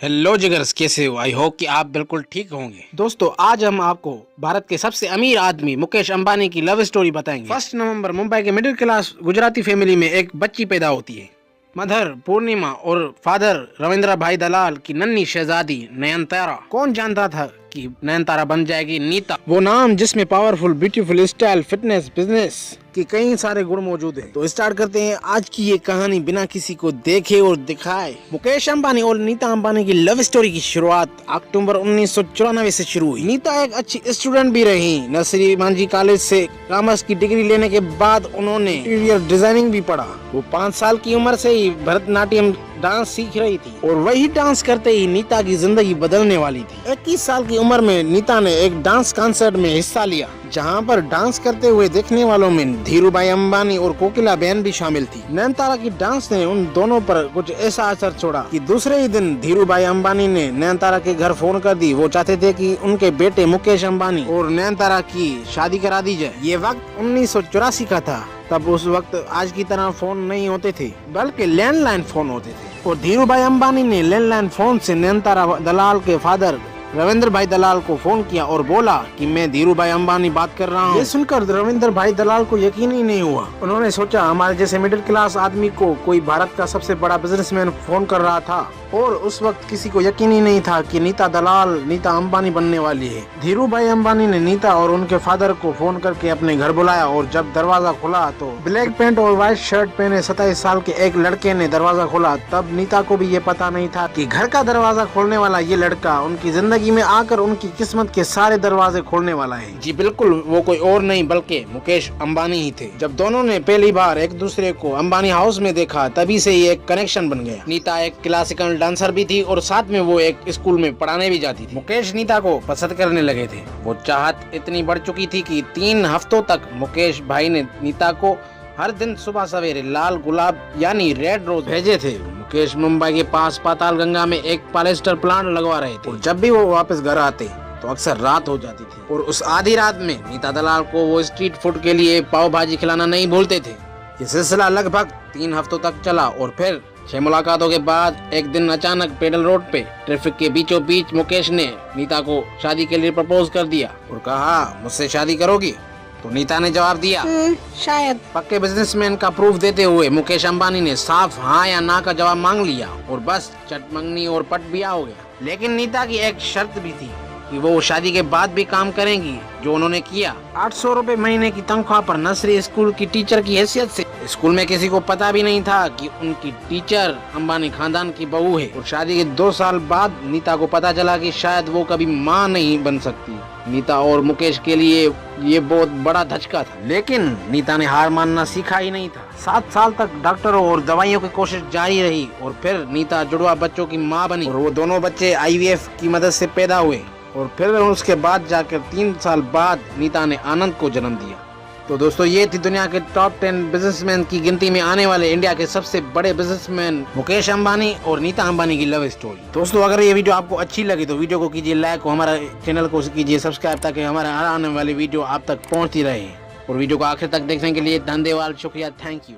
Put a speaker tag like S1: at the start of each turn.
S1: Hello जिगर्स, कैसे हो? I hope कि आप बिल्कुल ठीक होंगे। दोस्तों, आज हम आपको भारत के सबसे अमीर आदमी मुकेश अंबानी की लव स्टोरी बताएंगे। 1 नवंबर मुंबई के मिडिल क्लास गुजराती फैमिली में एक बच्ची पैदा होती है। मदर पूर्णिमा और फादर रविंद्र भाई दलाल की नन्ही शहजादी नयनतारा। कौन जानता था कि नयनतारा बन जाएगी नीता, वो नाम जिसमें powerful, beautiful, style, fitness, business के कई सारे गुण मौजूद हैं। तो स्टार्ट करते हैं आज की ये कहानी बिना किसी को देखे और दिखाए। मुकेश अंबानी और नीता अंबानी की लव स्टोरी की शुरुआत अक्टूबर 1994 से शुरू हुई। नीता एक अच्छी स्टूडेंट भी रही। नर्सरी मांझी कॉलेज से कॉमर्स की डिग्री लेने के बाद उन्होंने इंटीरियर डिजाइनिंग भी पढ़ा। वो 5 साल की उम्र से ही भरतनाट्यम डांस सीख रही थी और वही डांस करते ही नीता की जिंदगी बदलने वाली थी। 21 साल की उम्र में नीता ने एक डांस कॉन्सर्ट में हिस्सा लिया, जहां पर डांस करते हुए देखने वालों में धीरूभाई अंबानी और कोकिला बहन भी शामिल थी। नयनतारा की डांस ने उन दोनों पर कुछ ऐसा असर छोड़ा कि दूसरे ही दिन धीरूभाई अंबानी ने नयनतारा के घर फोन कर दी। वो चाहते थे कि उनके बेटे मुकेश अंबानी और नयनतारा की शादी करा दी जाए। ये वक्त 1984 का था। तब उस वक्त आज की तरह फोन नहीं होते थे, बल्कि लैंडलाइन फोन होते थे। और धीरूभाई अंबानी ने लैंडलाइन फोन से नयनतारा दलाल के फादर रविंद्र भाई दलाल को फोन किया और बोला कि मैं धीरूभाई अंबानी बात कर रहा हूँ। ये सुनकर रविंद्र भाई दलाल को यकीन ही नहीं हुआ। उन्होंने सोचा हमारे जैसे मिडिल क्लास आदमी को कोई भारत का सबसे बड़ा बिजनेसमैन फोन कर रहा था, और उस वक्त किसी को यकीन ही नहीं था कि नीता दलाल नीता अंबानी बनने वाली है। धीरूभाई अंबानी ने नीता और उनके फादर को फोन करके अपने घर बुलाया और जब दरवाजा खुला तो ब्लैक पैंट और व्हाइट शर्ट पहने 27 साल के एक लड़के ने दरवाजा खोला। तब नीता को भी ये पता नहीं था कि घर का दरवाजा खोलने वाला ये लड़का उनकी जिंदगी में आकर उनकी किस्मत के सारे दरवाजे खोलने वाला है। जी बिल्कुल, वो कोई और नहीं बल्कि मुकेश अंबानी ही थे। जब दोनों ने पहली बार एक दूसरे को अंबानी हाउस में देखा, तभी से ये एक कनेक्शन बन गया। नीता एक क्लासिकल डांसर भी थी और साथ में वो एक स्कूल में पढ़ाने भी जाती थी। मुकेश नीता को पसंद करने लगे थे। वो चाहत इतनी बढ़ चुकी थी कि 3 हफ्तों तक मुकेश भाई ने नीता को हर दिन सुबह सवेरे लाल गुलाब यानी रेड रोज भेजे थे। मुकेश मुंबई के पास पाताल गंगा में एक पॉलिएस्टर प्लांट लगवा रहे थे और जब भी वो वापस घर आते तो अक्सर रात हो जाती थी। और उस आधी रात में नीता दलाल को वो स्ट्रीट फूड के लिए पाव भाजी खिलाना नहीं भूलते थे। ये सिलसिला लगभग 3 हफ्तों तक चला और फिर 6 मुलाकातों के बाद एक दिन अचानक पेडल रोड पे ट्रैफिक के बीचों बीच मुकेश ने नीता को शादी के लिए प्रपोज कर दिया और कहा, मुझसे शादी करोगी? तो नीता ने जवाब दिया, शायद। पक्के बिजनेसमैन का प्रूफ देते हुए मुकेश अंबानी ने साफ हाँ या ना का जवाब मांग लिया और बस चट मंगनी और पट बिया हो गया। लेकिन नीता की एक शर्त भी थी कि वो शादी के बाद भी काम करेंगी, जो उन्होंने किया। 800 रुपए महीने की तनख्वाह पर नर्सरी स्कूल की टीचर की हैसियत से स्कूल में किसी को पता भी नहीं था कि उनकी टीचर अंबानी खानदान की बहू है। और शादी के 2 साल बाद नीता को पता चला कि शायद वो कभी माँ नहीं बन सकती। नीता और मुकेश के लिए ये बहुत बड़ा धचका था, लेकिन नीता ने हार मानना सीखा ही नहीं था। 7 साल तक डॉक्टरों और दवाइयों की कोशिश जारी रही और फिर नीता जुड़वा बच्चों की माँ बनी और वो दोनों बच्चे IVF की मदद से पैदा हुए। और फिर उसके बाद जाकर 3 साल बाद नीता ने आनंद को जन्म दिया। तो दोस्तों, ये थी दुनिया के टॉप 10 बिजनेसमैन की गिनती में आने वाले इंडिया के सबसे बड़े बिजनेसमैन मुकेश अंबानी और नीता अंबानी की लव स्टोरी। दोस्तों, अगर ये वीडियो आपको अच्छी लगी तो वीडियो को कीजिए लाइक और हमारा चैनल को कीजिए सब्सक्राइब, ताकि हमारे हर आने वाली वीडियो आप तक पहुँचती रहे। और वीडियो को आखिर तक देखने के लिए धन्यवाद, शुक्रिया, थैंक यू।